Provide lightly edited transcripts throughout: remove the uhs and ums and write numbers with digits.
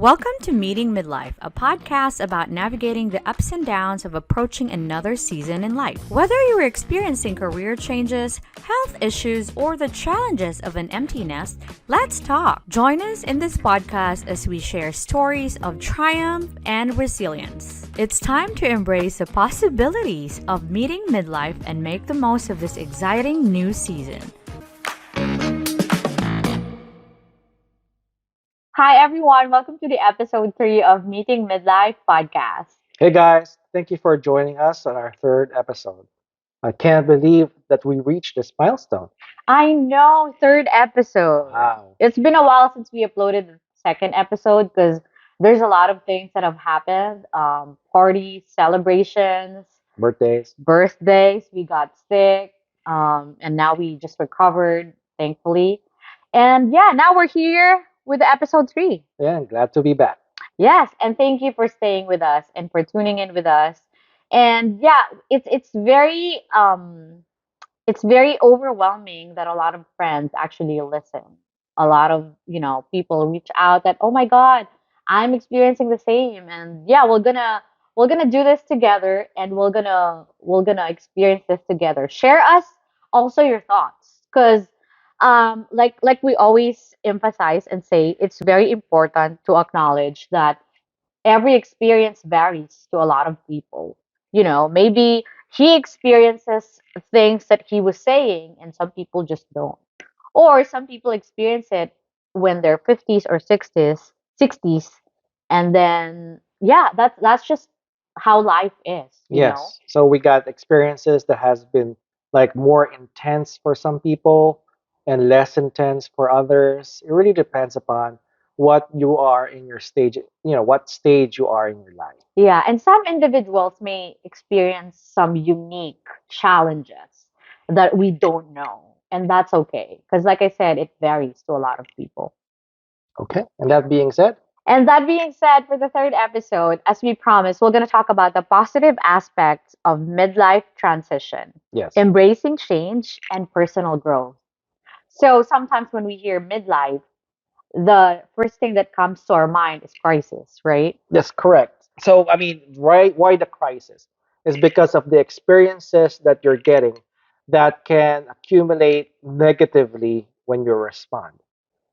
Welcome to Meeting Midlife, a podcast about navigating the ups and downs of approaching another season in life. Whether you're experiencing career changes, health issues, or the challenges of an empty nest, let's talk. Join us in this podcast as we share stories of triumph and resilience. It's time to embrace the possibilities of meeting midlife and make the most of this exciting new season. Hi, everyone. Welcome to the episode 3 of Meeting Midlife podcast. Hey guys, thank you for joining us on our third episode. I can't believe that we reached this milestone. I know, third episode. Wow. It's been a while since we uploaded the second episode because there's a lot of things that have happened. Parties, celebrations, Birthdays. birthdays. We got sick, and now we just recovered, thankfully. And yeah, now we're here with episode 3. Yeah, I'm glad to be back. Yes, and thank you for staying with us and for tuning in with us. And yeah, it's very overwhelming that a lot of friends actually listen. A lot of, people reach out that, "Oh my god, I'm experiencing the same." And yeah, we're going to do this together and we're going to experience this together. Share us also your thoughts cuz like we always emphasize and say, it's very important to acknowledge that every experience varies to a lot of people. Maybe he experiences things that he was saying, and some people just don't. Or some people experience it when they're 50s or 60s, and then yeah, that's just how life is. Yes. So we got experiences that has been like more intense for some people and less intense for others. It really depends upon what you are in your stage, what stage you are in your life. Yeah, and some individuals may experience some unique challenges that we don't know, and that's okay. Because, like I said, it varies to a lot of people. Okay. And that being said, And that being said, for the third episode, as we promised, we're going to talk about the positive aspects of midlife transition, yes. embracing change, and personal growth. So sometimes when we hear midlife, the first thing that comes to our mind is crisis, right? That's correct. So, I mean, why the crisis? Is because of the experiences that you're getting that can accumulate negatively when you respond.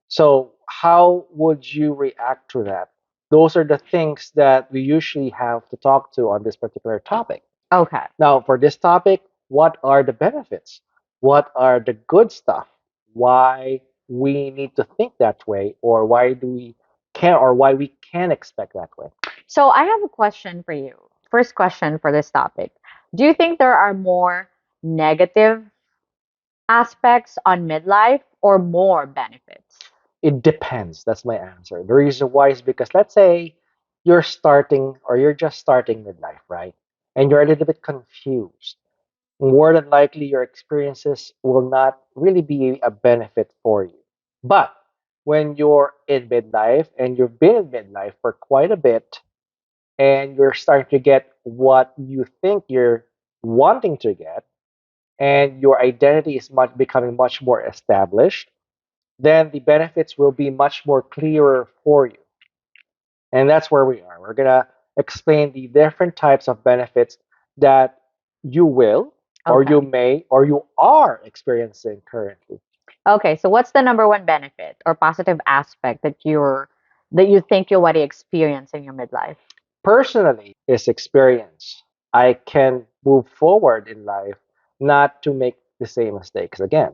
So, how would you react to that? Those are the things that we usually have to talk to on this particular topic. Okay. Now, for this topic, what are the benefits? What are the good stuff? Why we need to think that way, or why do we can, or why we can expect that way? So I have a question for you. First question for this topic. Do you think there are more negative aspects on midlife or more benefits? It depends. That's my answer. The reason why is because let's say you're starting or you're just starting midlife, right? And you're a little bit confused. More than likely, your experiences will not really be a benefit for you. But when you're in midlife and you've been in midlife for quite a bit and you're starting to get what you think you're wanting to get, and your identity is becoming much more established, then the benefits will be much more clearer for you. And that's where we are. We're going to explain the different types of benefits that you will, or Okay. you may, or you are experiencing currently. Okay, so what's the number one benefit or positive aspect that you think you already experience in your midlife? Personally, is experience. I can move forward in life not to make the same mistakes again.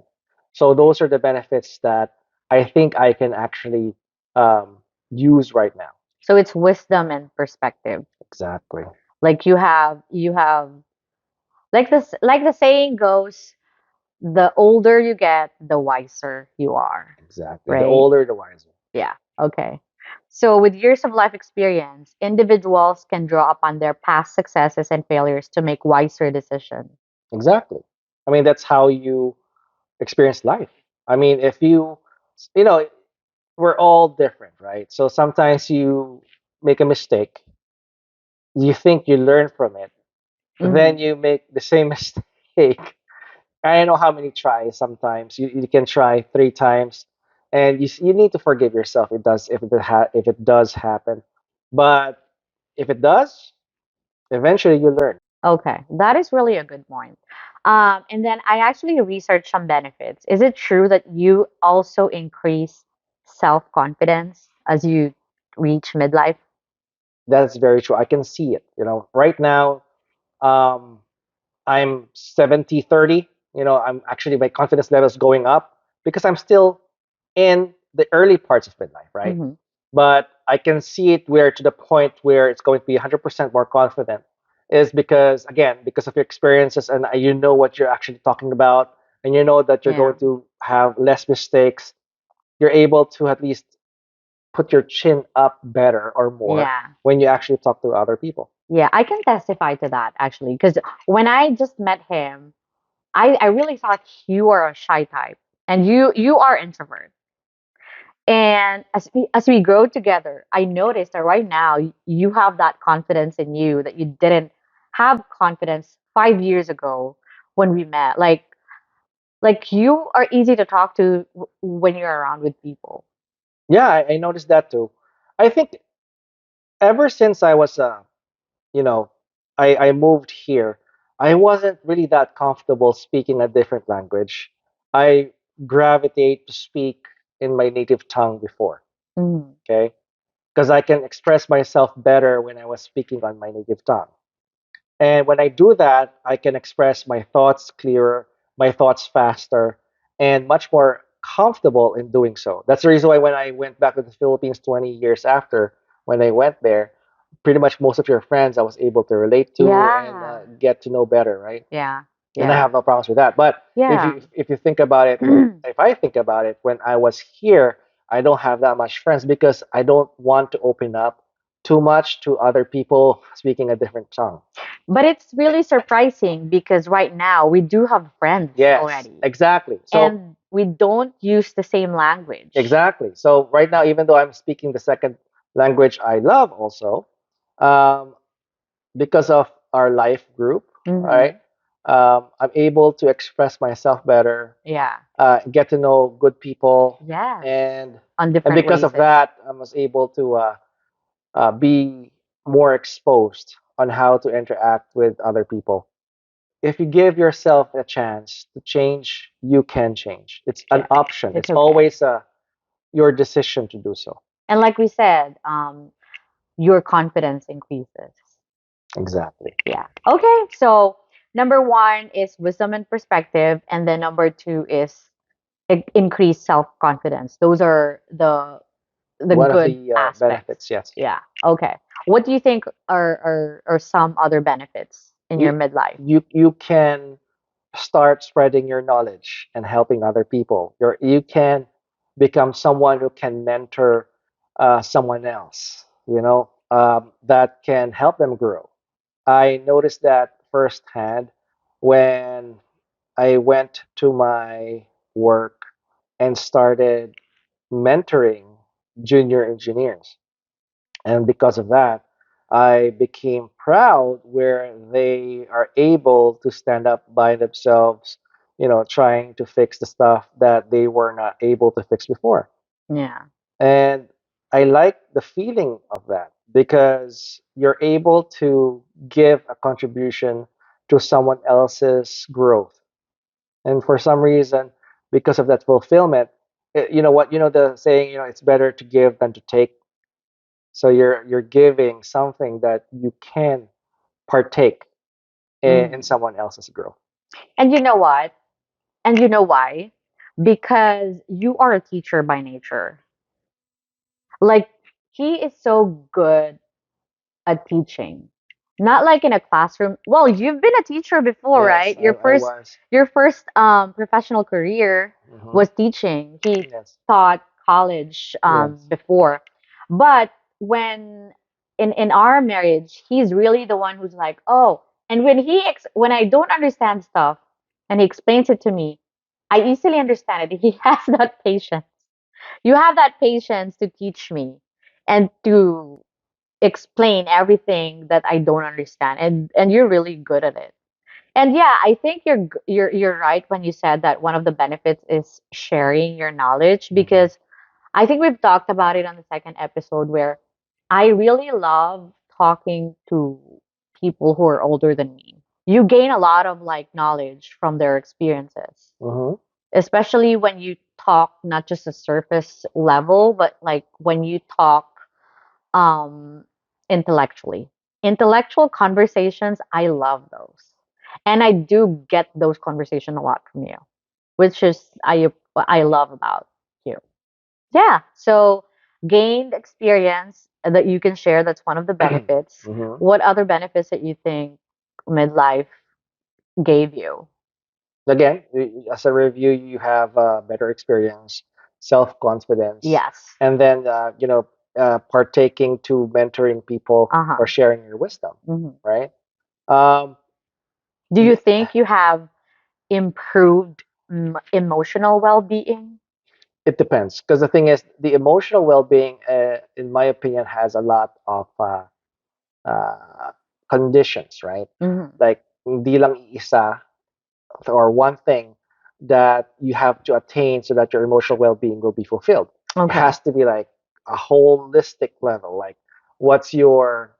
So those are the benefits that I think I can actually use right now. So it's wisdom and perspective. Exactly. Like you have like the saying goes, the older you get, the wiser you are, Exactly. The right? older, the wiser. Yeah. Okay. So, with years of life experience, individuals can draw upon their past successes and failures to make wiser decisions. Exactly. I mean, that's how you experience life. I mean, if you know, we're all different, right? So sometimes you make a mistake, you think you learn from it, then Mhm. you make the same mistake. I don't know how many tries sometimes. You can try 3 times and you need to forgive yourself. It does if it does happen, but if it does, eventually you learn. Okay, that is really a good point. And then I actually researched some benefits. Is it true that you also increase self-confidence as you reach midlife? That's very true. I can see it. Right now, um, I'm 70/30. I'm actually my confidence level is going up because I'm still in the early parts of midlife, right? Hmm. But I can see it where to the point where it's going to be 100% more confident is because again because of your experiences and you know what you're actually talking about and you know that you're Yeah, going to have less mistakes. You're able to at least put your chin up better or more yeah, when you actually talk to other people. yeah. I can testify to that actually, because when I just met him, I really thought you are a shy type, and you are introvert. And as we grow together, I noticed that right now you have that confidence in you that you didn't have confidence 5 years ago when we met. Like you are easy to talk to when you're around with people. Yeah, I noticed that too. I think ever since I was you know, I moved here, I wasn't really that comfortable speaking a different language. I gravitate to speak in my native tongue before, Mm, okay? Because I can express myself better when I was speaking on my native tongue. And when I do that, I can express my thoughts clearer, my thoughts faster, and much more comfortable in doing so. That's the reason why when I went back to the Philippines 20 years after, when I went there, pretty much most of your friends I was able to relate to and yeah, get to know better, right? yeah, And I yeah, have no problems with that. But yeah. if you think about it, if I think about it, when I was here, I don't have that much friends because I don't want to open up too much to other people speaking a different tongue. But it's really surprising because right now we do have friends Yes, already, exactly. So and we don't use the same language. exactly. So right now, even though I'm speaking the second language I love also, um, because of our life group, right? Hmm. I'm able to express myself better, Yeah. get to know good people, Yes. and On and different because of races. that, I was able to be more exposed on how to interact with other people. If you give yourself a chance to change, you can change. It's an Yeah. option. It's It's okay. always your decision to do so. And like we said, your confidence increases. Exactly. Yeah. Okay. So number one is wisdom and perspective, and then number two is increased self confidence. Those are the One of good the aspects. benefits, yes. Yeah. Okay. What do you think are some other benefits in your You midlife? you can start spreading your knowledge and helping other people. You can become someone who can mentor someone else. That can help them grow. I noticed that firsthand when I went to my work and started mentoring junior engineers. And because of that, I became proud where they are able to stand up by themselves, trying to fix the stuff that they were not able to fix before. Yeah. And I like the feeling of that because you're able to give a contribution to someone else's growth. And for some reason, because of that fulfillment, you know what, the saying, it's better to give than to take. So you're giving something that you can partake in Mhm. someone else's growth. And you know what? And you know why? Because you are a teacher by nature. Like he is so good at teaching. Not like in a classroom. Well, you've been a teacher before, Yes, right? I, Your I first was. your first professional career Hmm. was teaching. He Yes, taught college yes. before. But when in our marriage, he's really the one who's like, "Oh," and when I don't understand stuff and he explains it to me, I easily understand it. He has that patience. You have that patience to teach me and to explain everything that I don't understand, and you're really good at it. And yeah, I think you're right when you said that one of the benefits is sharing your knowledge Hmm. because I think we've talked about it on the second episode where I really love talking to people who are older than me. You gain a lot of like knowledge from their experiences, Hmm. especially when you talk not just a surface level, but like when you talk um intellectually. Intellectual conversations, I love those. And I do get those conversations a lot from you, which is I love about you. Yeah. So gained experience that you can share. That's one of the benefits. Hmm. What other benefits that you think midlife gave you? Again, as a review, you have better experience, self confidence, Yes. and then partaking to mentoring people Uh or huh. sharing your wisdom, Hmm. right? Um, Do you think you have improved emotional well being? it depends, because the thing is, the emotional well-being, in my opinion, has a lot of uh, conditions, right? Hmm. Like, hindi lang iisa or one thing that you have to attain so that your emotional well-being will be fulfilled. It Okay. has to be like a holistic level. Like, what's your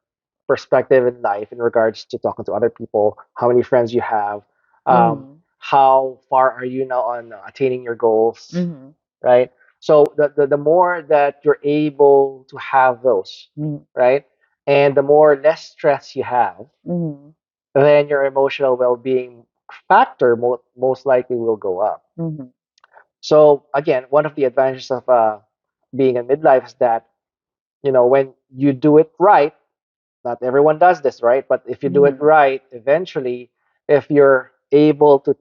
perspective in life in regards to talking to other people? How many friends you have? Mm-hmm. How far are you now on attaining your goals? Mm-hmm. Right? So the more that you're able to have those, right? And the more less stress you have, Mm-hmm. then your emotional well-being factor most likely will go up. Mm-hmm. So again, one of the advantages of being in midlife is that when you do it right, not everyone does this right, but if you do it Mm-hmm. right, eventually, if you're able to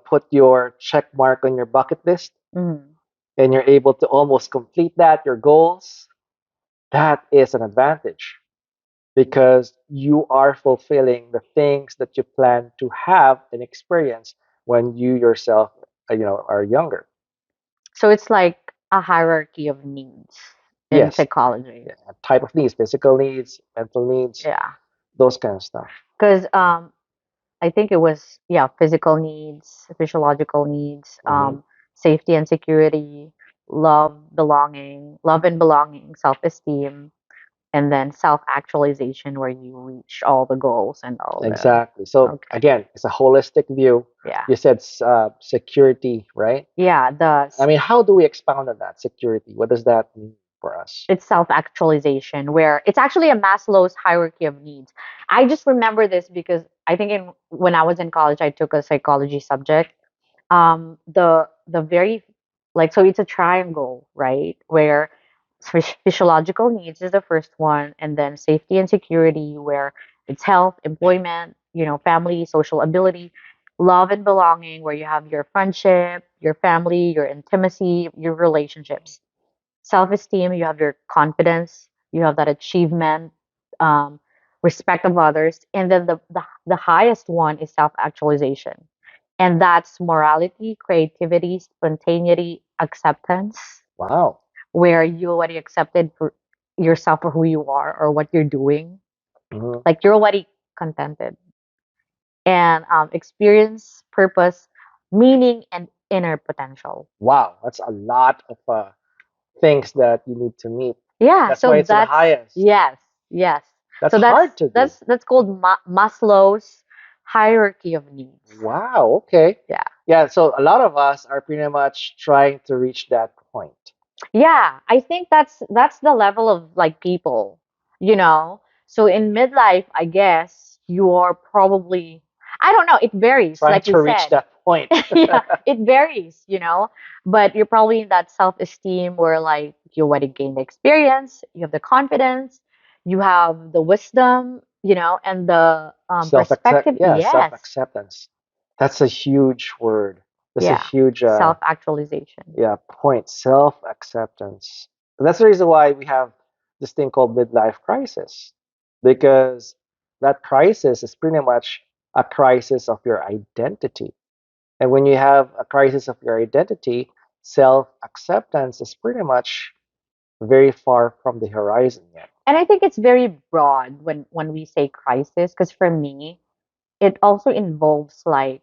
put your check mark on your bucket list Mm-hmm. and you're able to almost complete that your goals, that is an advantage because you are fulfilling the things that you plan to have and experience when you yourself are younger. So it's like a hierarchy of needs in Yes. psychology. Yeah, type of needs, physical needs, mental needs, Yeah. those kind of stuff. Because I think it was, yeah, physical needs, physiological needs, Hmm. safety and security, love and belonging, self-esteem, and then self-actualization where you reach all the goals and all the, Exactly. So okay. again, it's a holistic view. Yeah. You said security, right? Yeah, I mean, how do we expound on that security? What does that mean for us? it's self-actualization where it's actually a Maslow's hierarchy of needs. I just remember this because I think when I was in college I took a psychology subject. The very like so it's a triangle, right? Where physiological needs is the first one, and then safety and security where it's health, employment, family, social ability, love and belonging where you have your friendship, your family, your intimacy, your relationships. Self-esteem, you have your confidence, you have that achievement, um, respect of others, and then the highest one is self-actualization, and that's morality, creativity, spontaneity, acceptance, Wow. where you already accepted for yourself for who you are or what you're doing, Hmm. like you're already contented, and experience, purpose, meaning, and inner potential. Wow, that's a lot of things that you need to meet. Yeah, That's why so it's the that's highest. yes, yes. That's So that's hard to do. that's called Maslow's hierarchy of needs. Wow, okay. Yeah. Yeah, so a lot of us are pretty much trying to reach that point. Yeah, I think that's the level of like people, you know. So in midlife, I guess you're probably I don't know, it varies, Trying like we to reach said. that point. Yeah, it varies. But you're probably in that self-esteem where like you already gained the experience, you have the confidence, you have the wisdom, and the Self accept, perspective. yeah, self Yes. acceptance. That's a huge word. That's a Yeah. huge Self-actualization. yeah, point. Self acceptance. That's the reason why we have this thing called midlife crisis, because that crisis is pretty much a crisis of your identity. And when you have a crisis of your identity, self acceptance is pretty much very far from the horizon yet. And I think it's very broad when we say crisis, because for me, it also involves like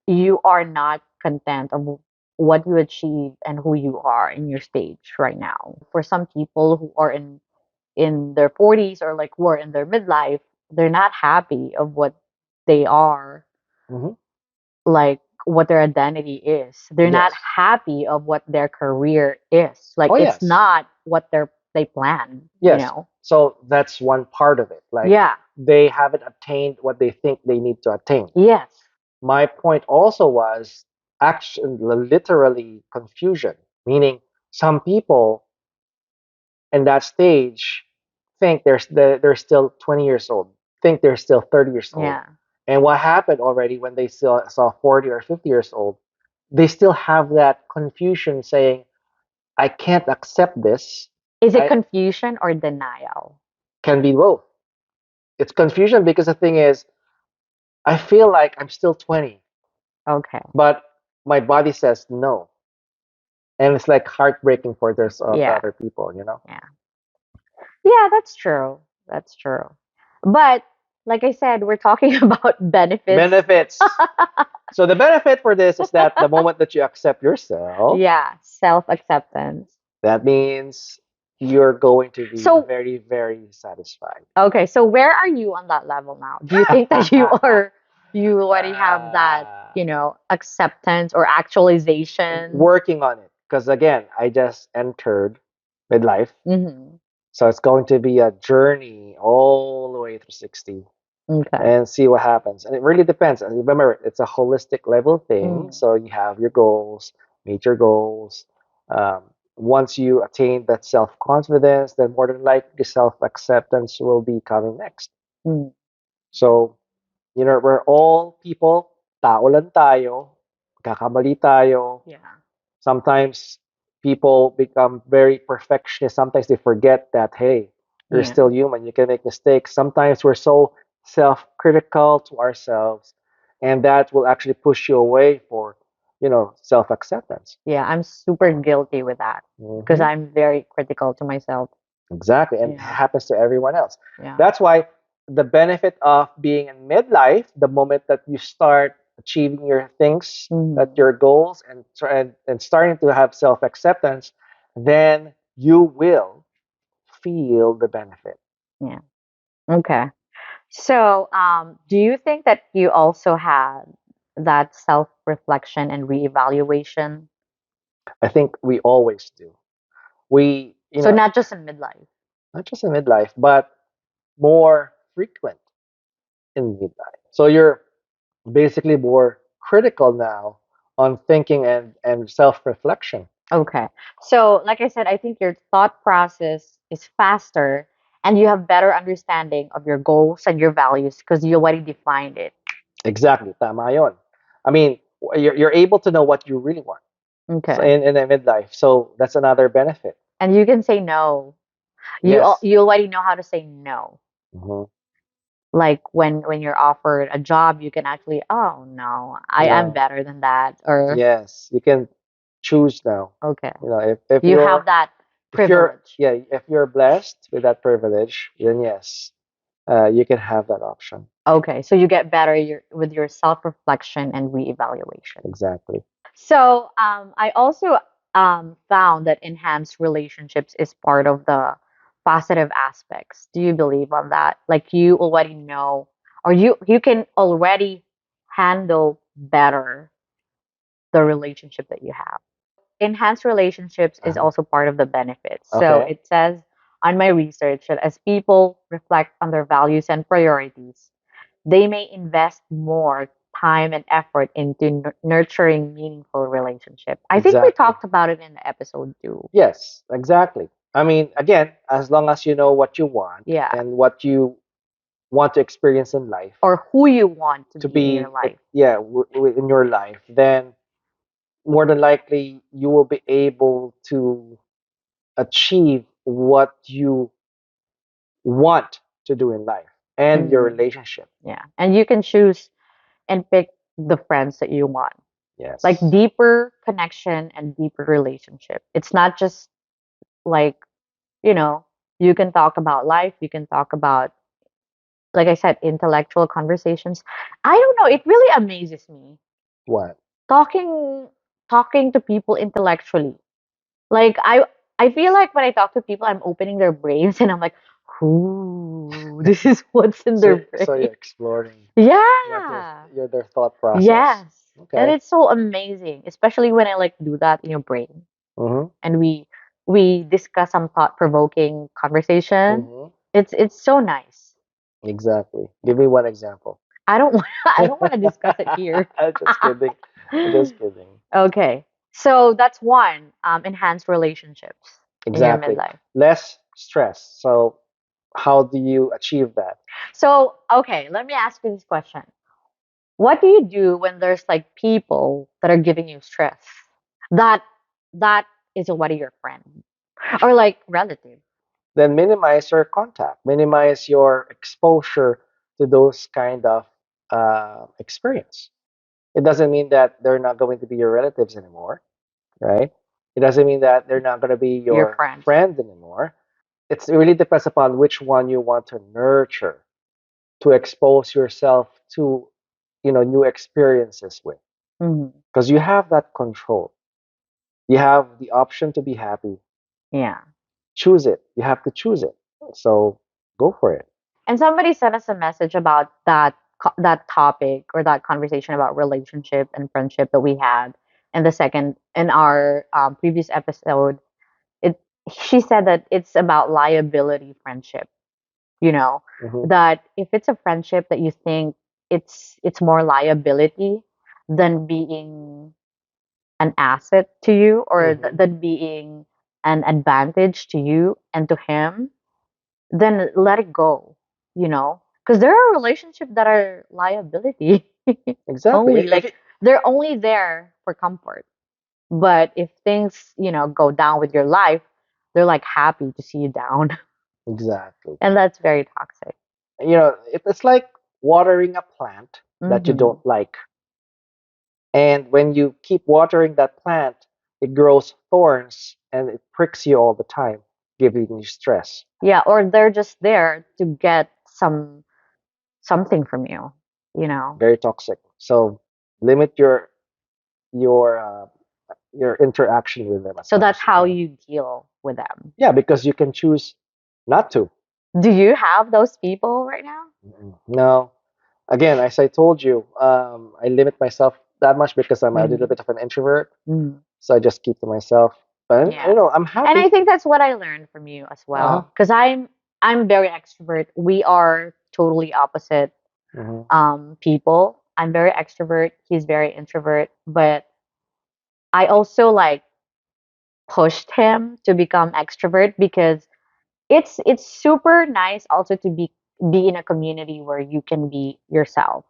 you are not content of what you achieve and who you are in your stage right now. For some people who are in their 40s or like who are in their midlife, they're not happy of what they are, Hmm. like what their identity is. They're not Yes. happy of what their career is. Like Oh, it's yes. not what they planned, you Yes. know? So that's one part of it. Like Yeah. they haven't attained what they think they need to attain. Yes. My point also was actually literally confusion, meaning some people in that stage think they're still 20 years old, think they're still 30 years old. Yeah. And what happened already when they still saw 40 or 50 years old, they still have that confusion saying, I can't accept this. Is it I confusion or denial? can be both. It's confusion because the thing is, I feel like I'm still 20, Okay. but my body says no. And it's like heartbreaking for those for Yeah. other people, you know. Yeah. Yeah, that's true. That's true. But like I said, we're talking about benefits. Benefits. So the benefit for this is that the moment that you accept yourself, Yeah, self-acceptance. that means you're going to be So, very, very satisfied. okay, so where are you on that level now? Do you think that you already have that, Uh, acceptance or actualization? working on it. Because again, I just entered midlife. Mm-hmm. So it's going to be a journey all the way through 60 Okay. and see what happens. And it really depends. And remember, it's a holistic level thing. Mm. So you have your goals, meet your goals. Um, Once you attain that self confidence, then more than likely self acceptance will be coming next. Mm. So, we're all people, tao lang tayo, kakamali tayo. Yeah. Sometimes people become very perfectionist. Sometimes they forget that, hey, you're Yeah. still human. You can make mistakes. Sometimes we're so self critical to ourselves, and that will actually push you away for, self acceptance. Yeah, I'm super guilty with that because Hmm. I'm very critical to myself. Exactly. And it Yeah. happens to everyone else. Yeah. That's why the benefit of being in midlife, the moment that you start achieving your things, that Mm-hmm. your goals and starting to have self acceptance, then you will feel the benefit. Yeah. Okay. So, do you think that you also had that self-reflection and reevaluation? I think we always do. We, So not just in midlife. not just in midlife, but more frequent in midlife. So you're basically more critical now on thinking and self reflection. Okay. So, like I said, I think your thought process is faster and you have better understanding of your goals and your values because you already defined it. Exactly, tama yun. I mean, you're able to know what you really want. So Okay. in a midlife. So that's another benefit. And you can say no. Yes. You already know how to say no. Hmm. Like when you're offered a job, you can actually, oh no, I am No. better than that. Or Yes, you can choose now. okay. If You have that you're privilege. yeah, if you're blessed with that privilege, then yes, you can have that option. Okay, so you get better with your self-reflection and reevaluation. Exactly. So I also found that enhanced relationships is part of the positive aspects. Do you believe on that? Like you already know, or you can already handle better the relationship that you have. Enhanced relationships is Uh-huh. also part of the benefits. So Okay. it says on my research that as people reflect on their values and priorities, they may invest more time and effort into nurturing meaningful relationship. I think we Exactly. talked about it in the episode too. Yes, exactly. I mean, again, as long as you know what you want Yeah. and what you want to experience in life Or who you want to to be in your be, life. yeah, in your life, then more than likely you will be able to achieve what you want to do in life and your Mhm. relationship. Yeah. And you can choose and pick the friends that you want. Like Yes. deeper connection and deeper relationship. It's not just like, you know, you can talk about life, you can talk about, like I said, intellectual conversations. I don't know, it really amazes me What? talking talking to people intellectually. Like I feel like when I talk to people, I'm opening their brains and I'm like, ooh, this is what's in their So brain. you're exploring what Yeah. their thought process. Yes. And Okay. it's so amazing, especially when I like do that in your brain Mm-hmm. and we discuss some thought provoking conversation. Mm-hmm. It's so nice. Exactly. Give me one example. I don't I don't want to discuss it here. Just kidding. Just kidding. Okay. So that's one, enhance relationships in your Exactly. midlife. Less stress. So how do you achieve that? So, okay, let me ask you this question. What do you do when there's like people that are giving you stress? That that is already your friend or like relative. Then minimize your contact, minimize your exposure to those kind of experience. It doesn't mean that they're not going to be your relatives anymore, right? It doesn't mean that they're not going to be Your your friends. friend anymore. It really depends upon which one you want to nurture, to expose yourself to, new experiences with, Hmm. because you have that control. You have the option to be happy. Yeah. Choose it. You have to choose it. So go for it. And somebody sent us a message about that topic or that conversation about relationship and friendship that we had in the second in our previous episode. It She said that it's about liability friendship. You know Hmm. that if it's a friendship that you think it's more liability than being an asset to you or Hmm. than being an advantage to you and to him, then let it go, because there are relationships that are liability Exactly. only, If like it, they're only there for comfort. But if things, go down with your life, they're like happy to see you down. exactly. And that's very toxic. It's like watering a plant that you Hmm. don't like. And when you keep watering that plant, it grows thorns and it pricks you all the time, giving you stress. Yeah, or they're just there to get something from you, you know. Very toxic. So limit your interaction with them as So much that's as you how can. you deal with them. Yeah, because you can choose not to. Do you have those people right now? No. Again, as I told you, I limit myself that much because I'm a little Mm. bit of an introvert. Mm. So I just keep to myself. But Yeah. I'm And I happy. think that's what I learned from you as Uh-huh. well. Because I'm very extrovert. We are totally opposite Hmm. people. I'm very extrovert. He's very introvert. But I also like pushed him to become extrovert because it's super nice also to be in a community where you can be yourself.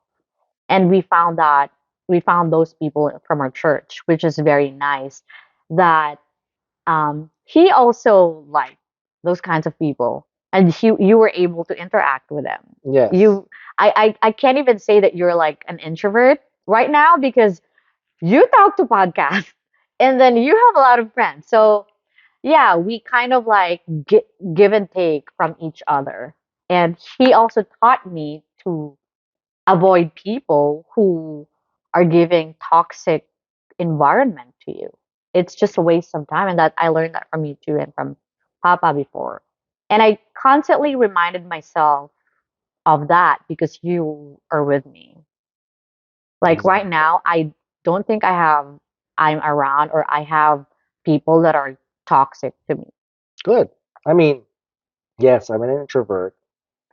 And we found those people from our church, which is very nice. That he also liked those kinds of people, and you were able to interact with them. Yes. You, I can't even say that you're like an introvert right now because you talk to podcasts, and then you have a lot of friends. So yeah, we kind of like give and take from each other. And he also taught me to avoid people who are giving toxic environment to you. It's just a waste of time. And that I learned that from you too and from Papa before. And I constantly reminded myself of that because you are with me. Like right Exactly. now, I don't think I'm around or I have people that are toxic to me. Good. I mean, yes, I'm an introvert,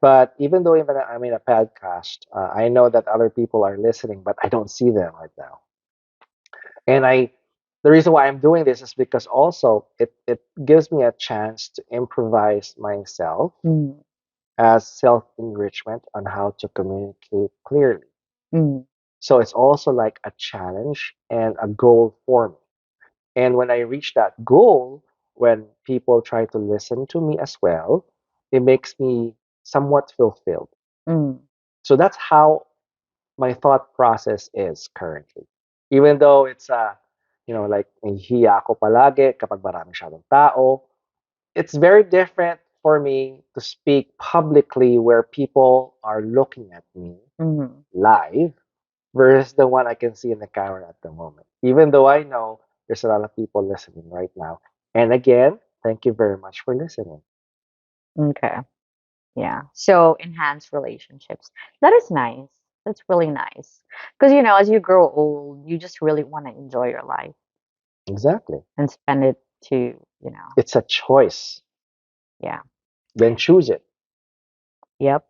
but even though I'm in a podcast, I know that other people are listening, but I don't see them right now. And the reason why I'm doing this is because also it gives me a chance to improvise myself Mm, as self enrichment on how to communicate clearly. mm, So it's also like a challenge and a goal for me. And when I reach that goal, when people try to listen to me as well, it makes me somewhat fulfilled. mm, So that's how my thought process is currently. Even though it's like nahihiya ako palagi kapag marami masyadong tao, it's very different for me to speak publicly where people are looking at me mm. live versus the one I can see in the camera at the moment. Even though I know there's a lot of people listening right now. And again, thank you very much for listening. Okay. Yeah. So enhance relationships. That is nice. That's really nice. Because, as you grow old, you just really want to enjoy your life Exactly. and spend it to, It's a choice. yeah. Then choose it. Yep.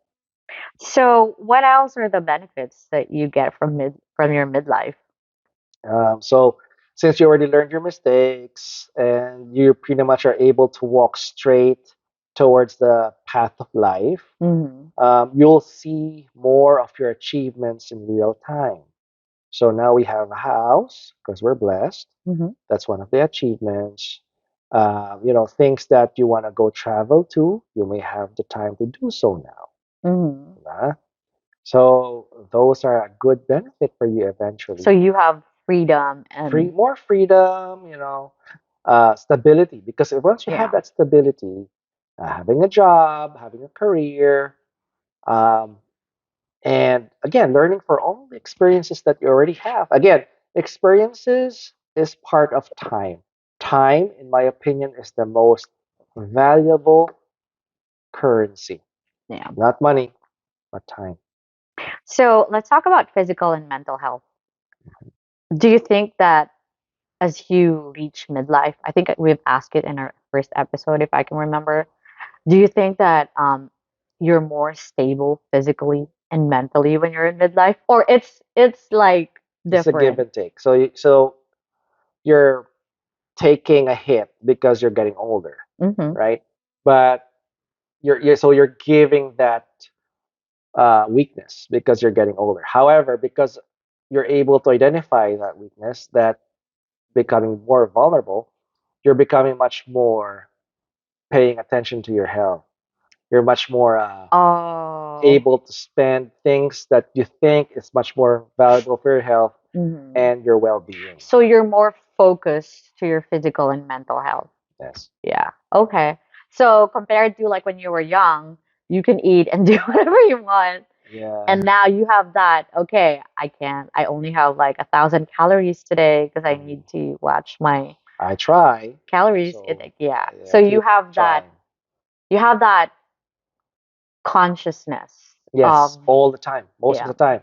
So what else are the benefits that you get from your midlife? So since you already learned your mistakes and you pretty much are able to walk straight towards the path of life, Mm-hmm. you'll see more of your achievements in real time. So now we have a house because we're blessed. Mm-hmm. That's one of the achievements. Things that you want to go travel to, you may have the time to do so now. Mm-hmm. Diba? So those are a good benefit for you So eventually. you have freedom Free, and more freedom, stability. Because once you have yeah, that stability, having a job, having a career, um, and again, learning for all the experiences that you already have. Again, experiences is part of time. Time, in my opinion, is the most valuable currency. yeah. Not money, but time. So let's talk about physical and mental health. Do you think that as you reach midlife, I think we've asked it in our first episode, if I can remember. Do you think that you're more stable physically and mentally when you're in midlife, or it's like It's a give different? and take. So you're taking a hit because you're getting older, Mm-hmm. right? But you're giving that weakness because you're getting older. However, because you're able to identify that weakness, that becoming more vulnerable, you're becoming much more paying attention to your health. You're much more Oh. able to spend things that you think is much more valuable for your health Hmm. and your well-being. So you're more focused to your physical and mental health. Yes. Yeah. Okay. So compared to like when you were young, you can eat and do whatever you want. Yeah. And now you have that, okay, I only have like 1,000 calories today because I Mhm. need to watch my I try. calories. So Yeah. So yeah, keep trying. you have that consciousness Yes, of, all the time, most of yeah, the time,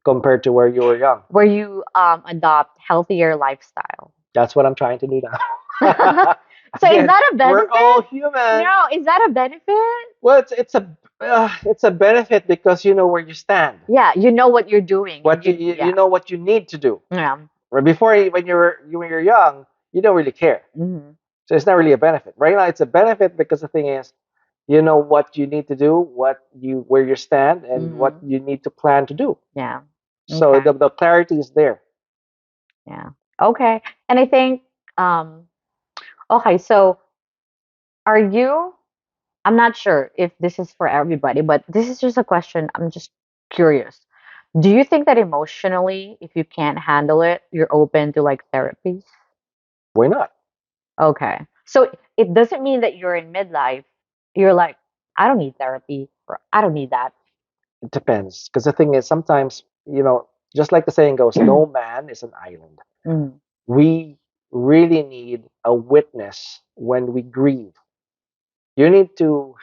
compared to where you were young. where you adopt healthier lifestyle. That's what I'm trying to do now. So is Again, that a we're all benefit? human. No, is that a benefit? Well, it's a benefit because you know where you stand. Yeah, you know what you're doing and What you yeah. know what you need to do. Yeah. Where before when you're young, you don't really care. Hmm. So it's not really a benefit. Right now, it's a benefit because the thing is, you know what you need to do, where you stand, and what Hmm. you need to plan to do. Yeah. So Okay. the clarity is there. Yeah. Okay. And I think, um, okay, so are you, I'm not sure if this is for everybody, but this is just a question. I'm just curious. Do you think that emotionally, if you can't handle it, you're open to like therapies? Why not? Okay. So it doesn't mean that you're in midlife, you're like, I don't need therapy or I don't need that. It depends. Because the thing is, sometimes, just like the saying goes, no man is an island. Mm, We really need a witness when we grieve. You need to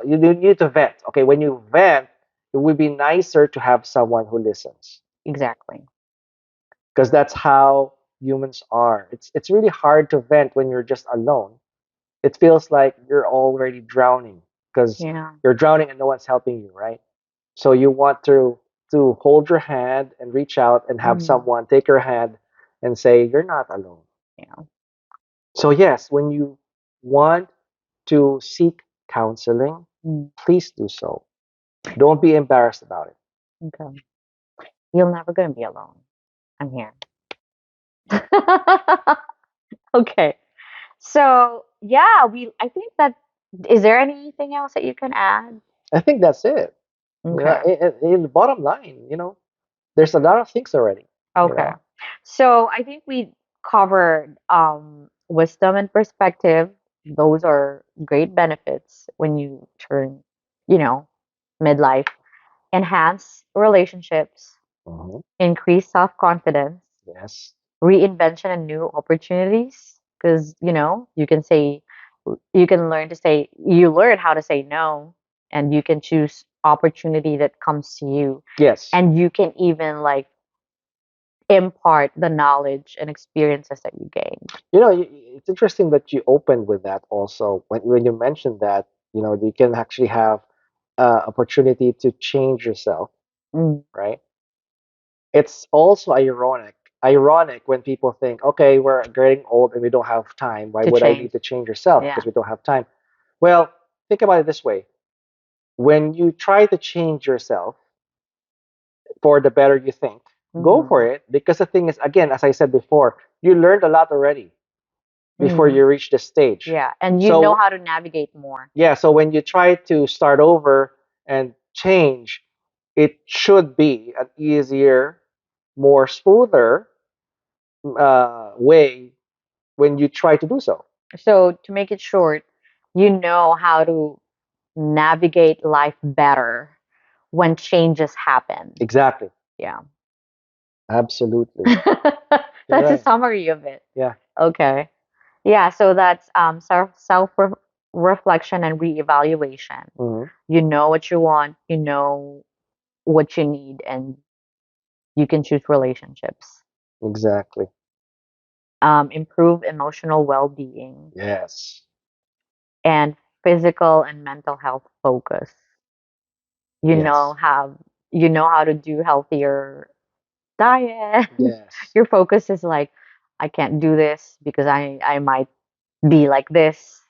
you need to vent. Okay, when you vent, it would be nicer to have someone who listens. exactly. Because that's how humans are. It's really hard to vent when you're just alone. It feels like you're already drowning because Yeah. you're drowning and no one's helping you, right? So you want to hold your hand and reach out and have Mm, someone take your hand and say you're not alone. yeah. So yes, when you want to seek counseling, Mm, please do so. Don't be embarrassed about it. okay. You're never gonna be alone. I'm here. Okay. So yeah, I think that is there anything else that you can add? I think that's it. Okay. In the bottom line, there's a lot of things already. You Okay. know, So I think we covered wisdom and perspective. Those are great benefits when you turn, you know, midlife. Enhance relationships. Hmm. increased self confidence, Yes. reinvention, and new opportunities. Because, you can say, you can learn to say, you learn how to say no, and you can choose opportunity that comes to you. Yes. And you can even like impart the knowledge and experiences that you gained. It's interesting that you opened with that also. When you mentioned that, you can actually have opportunity to change yourself, Mm, right? It's also ironic when people think, okay, we're getting old and we don't have time. Why to would I change. need to change yourself? Yeah. Because we don't have time. Well, think about it this way. When you try to change yourself for the better you think, go for Mm-hmm. it. Because the thing is, again, as I said before, you learned a lot already before Mm, you reach this stage. yeah. And you know So, how to navigate more. yeah, so when you try to start over and change, it should be an easier, more smoother way when you try to do so. So to make it short, you know how to navigate life better when changes happen. Exactly. Yeah. Absolutely. You're That's a right. summary of it. Yeah. Okay. Yeah, so that's reflection and reevaluation. Hmm. You know what you want, you know what you need, and you can choose relationships. Exactly. Improve emotional well-being Yes. and physical and mental health focus. You know Yes. how you know how to do healthier diet. Yes. Your focus is like, I can't do this because I might be like this.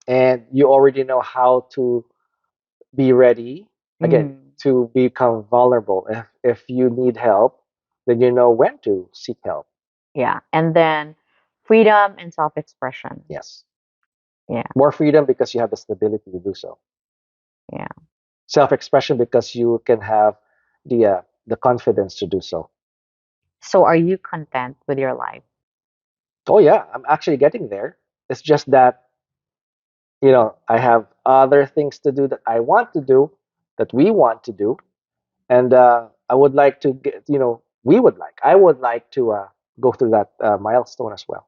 And you already know how to be ready again Mm, to become vulnerable. If you need help, then you know when to seek help. yeah. And then freedom and self-expression. Yes. Yeah. More freedom because you have the stability to do so. Yeah. Self-expression because you can have the confidence to do so. So are you content with your life? Oh yeah, I'm actually getting there. It's just that, I have other things to do that I want to do, that we want to do, and I would like to get, I would like to go through that milestone as well.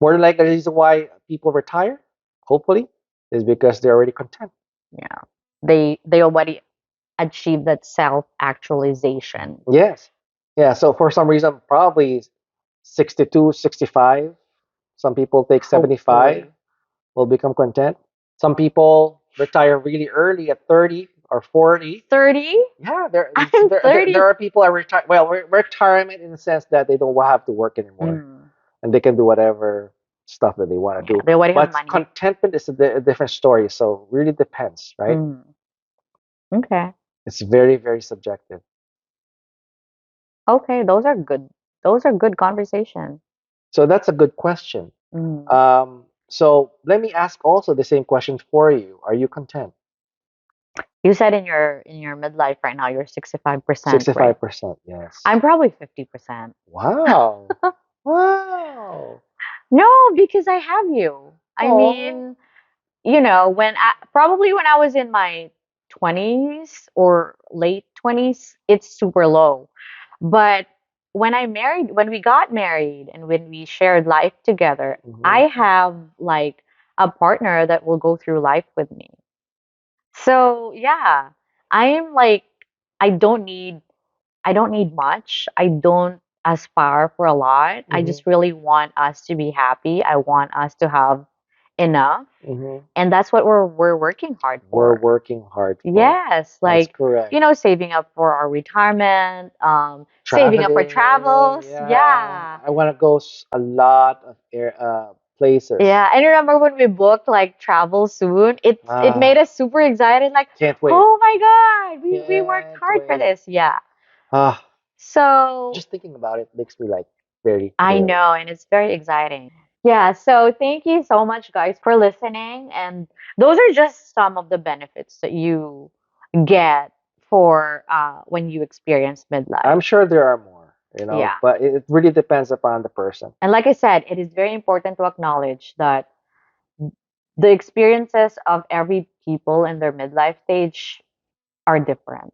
More than likely, the reason why people retire, hopefully, is because they're already content. Yeah. They already achieved that self-actualization. Yes. Yeah. So for some reason, probably 62, 65. Some people take 75, Hopefully. will become content. Some people retire really early at 30 or 40. 30? Yeah, there, I'm there 30. are people that retire. Well, retirement in the sense that they don't have to work anymore Mm. and they can do whatever stuff that they want to Yeah, do. they already have But money. contentment is a different story. So really depends, right? Mm. Okay. It's very, very subjective. Okay, those are good conversations. So that's a good question. Mm. So let me ask also the same question for you. Are you content? You said in your midlife right now you're 65%, right? 65%. I'm Yes. probably 50%. Wow. Wow. No, because I have you. I Oh. mean, when I was in my 20s or late 20s, it's super low. But when we got married and when we shared life together, I Hmm. have like a partner that will go through life with me. So, yeah, I am like I don't need I don't need much. I don't aspire for a lot. I Hmm. just really want us to be happy. I want us to have enough. Hmm. And that's what we're working hard We're for. working hard for. Yes, That's like, correct. saving up for our retirement, saving up for Traveling. travels. Yeah. Yeah. I want to go a lot of places. Yeah, and remember when we booked like travel soon? It made Ah, us super excited, like, can't wait. oh my God, we worked Can't hard for wait. this. Yeah. Ah, So just thinking about it makes me like very, I very. know, and it's very exciting. Yeah, so thank you so much, guys, for listening. And those are just some of the benefits that you get for when you experience midlife. I'm sure there are more, Yeah. but it really depends upon the person. And like I said, it is very important to acknowledge that the experiences of every people in their midlife stage are different.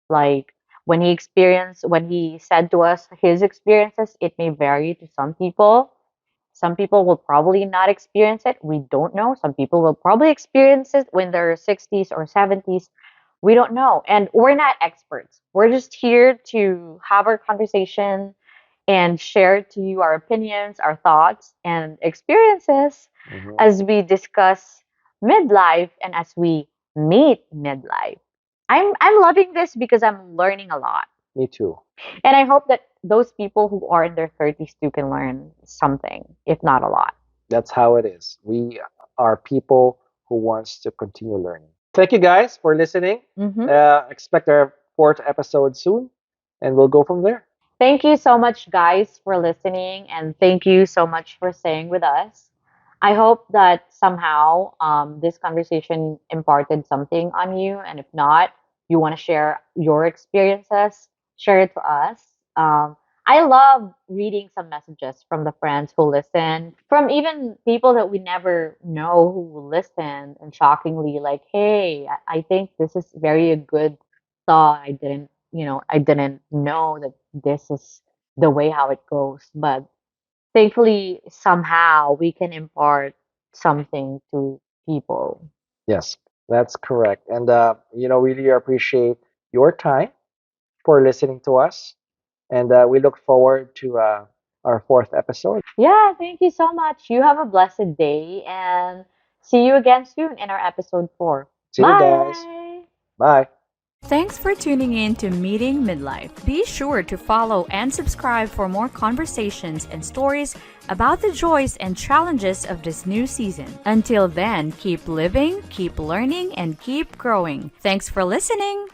Like when he said to us his experiences, it may vary to some people. Some people will probably not experience it. We don't know. Some people will probably experience it when they're 60s or 70s. We don't know. And we're not experts. We're just here to have our conversation and share to you our opinions, our thoughts, and experiences Hmm. as we discuss midlife and as we meet midlife. I'm loving this because I'm learning a lot. Me too. And I hope that those people who are in their 30s too can learn something, if not a lot. That's how it is. We are people who wants to continue learning. Thank you guys for listening. Hmm. Expect our fourth episode soon, and we'll go from there. Thank you so much, guys, for listening, and thank you so much for staying with us. I hope that somehow this conversation imparted something on you, and if not, you want to share your experiences, share it to us. I love reading some messages from the friends who listen, from even people that we never know who listen, and shockingly, like, hey, I think this is very a good thought. I didn't know that this is the way how it goes. But thankfully, somehow we can impart something to people. Yes, that's correct. And really appreciate your time for listening to us. And we look forward to our fourth episode. Yeah, thank you so much. You have a blessed day and see you again soon in our episode 4. See you guys. Bye. Bye. Thanks for tuning in to Meeting Midlife. Be sure to follow and subscribe for more conversations and stories about the joys and challenges of this new season. Until then, keep living, keep learning, and keep growing. Thanks for listening.